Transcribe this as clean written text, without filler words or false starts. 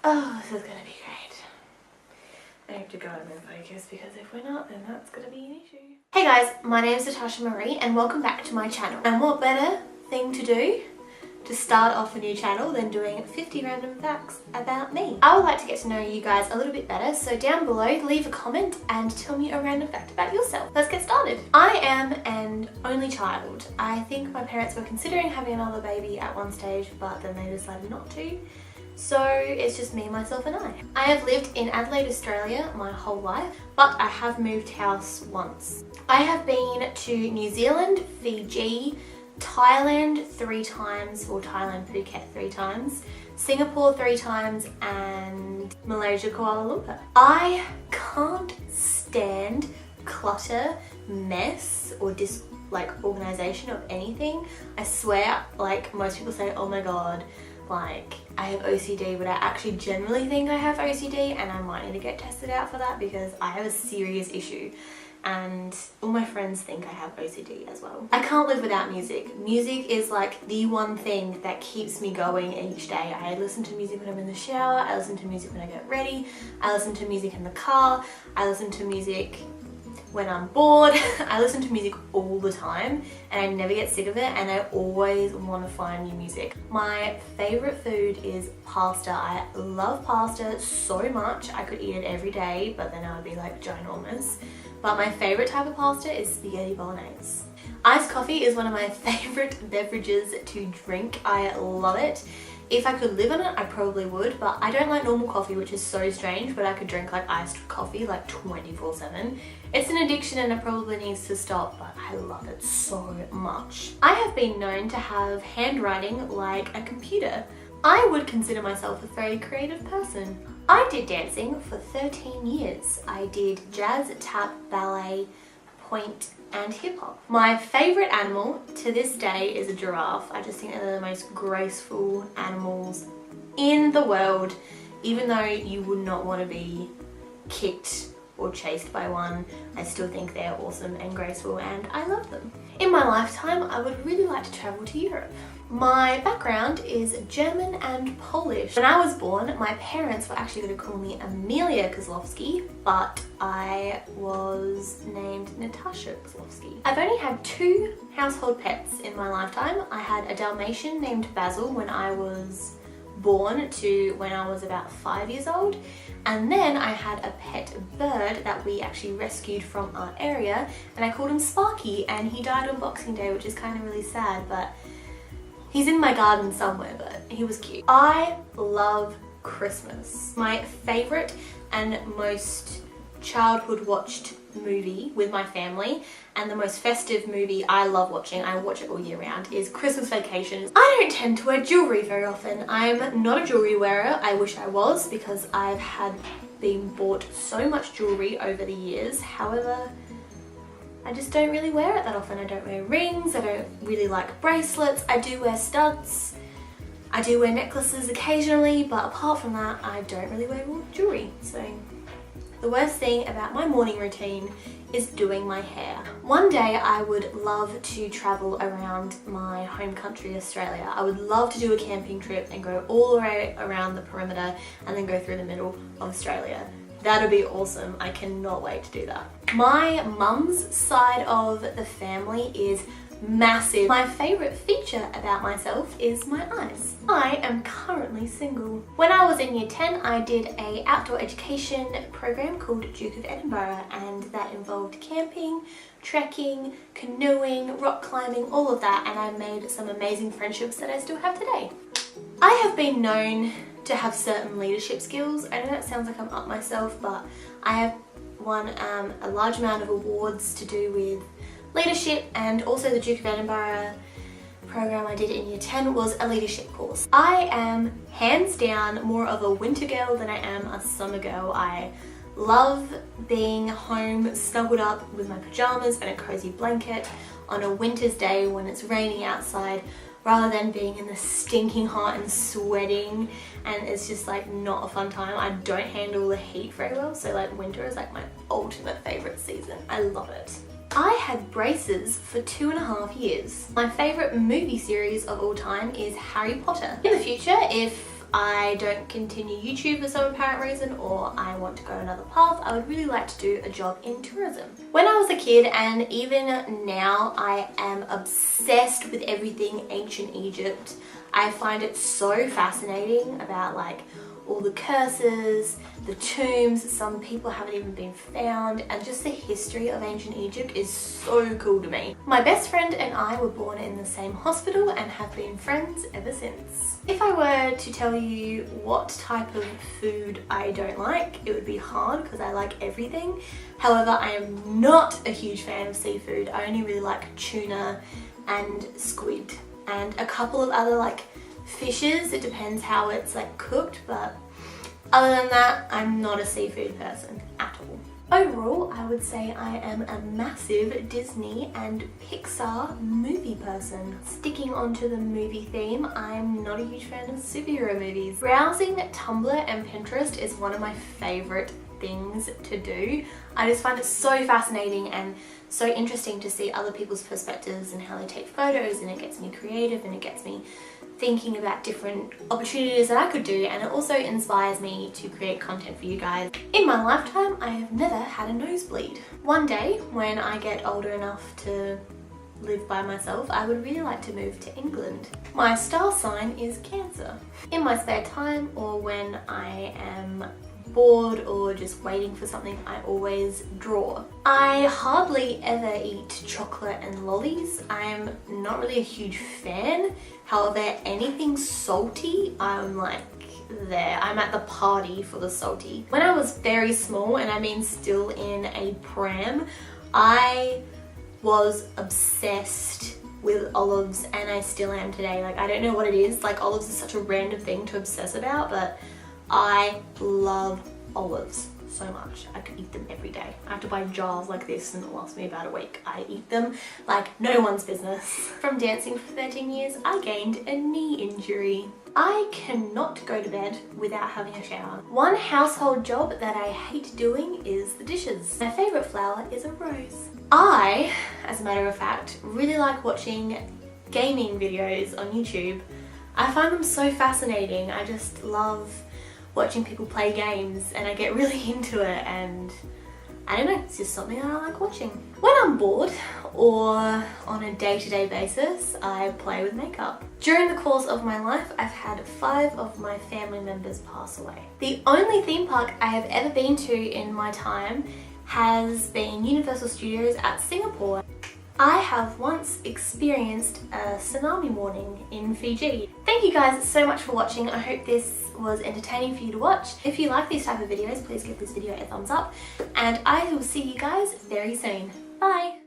Oh, this is gonna be great. I have to go and focus because if we're not, then that's gonna be an issue. Hey guys, my name is Natasha Marie and welcome back to my channel. And what better thing to do to start off a new channel than doing 50 random facts about me. I would like to get to know you guys a little bit better, so down below leave a comment and tell me a random fact about yourself. Let's get started. I am an only child. I think my parents were considering having another baby at one stage, but then they decided not to. So it's just me, myself and I. I have lived in Adelaide, Australia my whole life, but I have moved house once. I have been to New Zealand, Fiji, Thailand 3 times, or Thailand, Phuket 3 times, Singapore 3 times, and Malaysia, Kuala Lumpur. I can't stand clutter, mess, or organisation of anything. I swear, like most people say, oh my god, like I have OCD, but I actually generally think I have OCD and I might need to get tested out for that because I have a serious issue. And all my friends think I have OCD as well. I can't live without music. Music is like the one thing that keeps me going each day. I listen to music when I'm in the shower, I listen to music when I get ready, I listen to music in the car, I listen to music when I'm bored. I listen to music all the time and I never get sick of it, and I always want to find new music. My favourite food is pasta. I love pasta so much. I could eat it every day, but then I would be like ginormous. But my favourite type of pasta is spaghetti bolognese. Iced coffee is one of my favourite beverages to drink. I love it. If I could live on it, I probably would, but I don't like normal coffee, which is so strange, but I could drink like iced coffee like 24/7. It's an addiction and it probably needs to stop, but I love it so much. I have been known to have handwriting like a computer. I would consider myself a very creative person. I did dancing for 13 years. I did jazz, tap, ballet, point, and hip hop. My favourite animal to this day is a giraffe. I just think they're the most graceful animals in the world, even though you would not want to be kicked or chased by one. I still think they're awesome and graceful and I love them. In my lifetime, I would really like to travel to Europe. My background is German and Polish. When I was born, my parents were actually going to call me Amelia Kozlowski, but I was named Natasha Kozlowski. I've only had 2 household pets in my lifetime. I had a Dalmatian named Basil when I was born to when I was about 5 years old, and then I had a pet bird that we actually rescued from our area, and I called him Sparky, and he died on Boxing Day, which is kind of really sad, but he's in my garden somewhere, but he was cute. I love Christmas. My favourite and most childhood watched movie with my family, and the most festive movie I love watching, I watch it all year round, is Christmas Vacation. I don't tend to wear jewellery very often. I'm not a jewellery wearer. I wish I was, because I've been bought so much jewellery over the years. However, I just don't really wear it that often. I don't wear rings, I don't really like bracelets. I do wear studs, I do wear necklaces occasionally, but apart from that, I don't really wear jewellery. So the worst thing about my morning routine is doing my hair. One day I would love to travel around my home country, Australia. I would love to do a camping trip and go all the way around the perimeter and then go through the middle of Australia. That'd be awesome. I cannot wait to do that. My mum's side of the family is massive. My favourite feature about myself is my eyes. I am currently single. When I was in year 10, I did an outdoor education program called Duke of Edinburgh, and that involved camping, trekking, canoeing, rock climbing, all of that, and I made some amazing friendships that I still have today. I have been known to have certain leadership skills. I know that sounds like I'm up myself, but I have won a large amount of awards to do with leadership, and also the Duke of Edinburgh program I did in year 10 was a leadership course. I am hands down more of a winter girl than I am a summer girl. I love being home snuggled up with my pajamas and a cozy blanket on a winter's day when it's raining outside, rather than being in the stinking hot and sweating, and it's just like not a fun time. I don't handle the heat very well, so like winter is like my ultimate favourite season. I love it. I had braces for 2.5 years. My favourite movie series of all time is Harry Potter. In the future, if I don't continue YouTube for some apparent reason, or I want to go another path, I would really like to do a job in tourism. When I was a kid, and even now, I am obsessed with everything ancient Egypt. I find it so fascinating about like all the curses, the tombs, some people haven't even been found, and just the history of ancient Egypt is so cool to me. My best friend and I were born in the same hospital and have been friends ever since. If I were to tell you what type of food I don't like, it would be hard because I like everything. However, I am not a huge fan of seafood. I only really like tuna and squid and a couple of other like fishes. It depends how it's like cooked, but other than that, I'm not a seafood person at all. Overall, I would say I am a massive Disney and Pixar movie person. Sticking onto the movie theme, I'm not a huge fan of superhero movies. Browsing Tumblr and Pinterest is one of my favorite things to do. I just find it so fascinating and so interesting to see other people's perspectives and how they take photos, and it gets me creative and it gets me thinking about different opportunities that I could do, and it also inspires me to create content for you guys. In my lifetime, I have never had a nosebleed. One day, when I get older enough to live by myself, I would really like to move to England. My star sign is Cancer. In my spare time, or when I am bored or just waiting for something, I always draw. I hardly ever eat chocolate and lollies. I'm not really a huge fan. However, anything salty, I'm like there. I'm at the party for the salty. When I was very small, and I mean still in a pram, I was obsessed with olives, and I still am today. Like, I don't know what it is. Like, olives is such a random thing to obsess about, but I love olives so much. I could eat them every day. I have to buy jars like this and it lasts me about a week. I eat them like no one's business. From dancing for 13 years, I gained a knee injury. I cannot go to bed without having a shower. One household job that I hate doing is the dishes. My favourite flower is a rose. I, as a matter of fact, really like watching gaming videos on YouTube. I find them so fascinating. I just love watching people play games and I get really into it, and I don't know, it's just something that I like watching. When I'm bored or on a day-to-day basis, I play with makeup. During the course of my life, I've had 5 of my family members pass away. The only theme park I have ever been to in my time has been Universal Studios at Singapore. I have once experienced a tsunami warning in Fiji. Thank you guys so much for watching. I hope this was entertaining for you to watch. If you like these type of videos, please give this video a thumbs up, and I will see you guys very soon. Bye!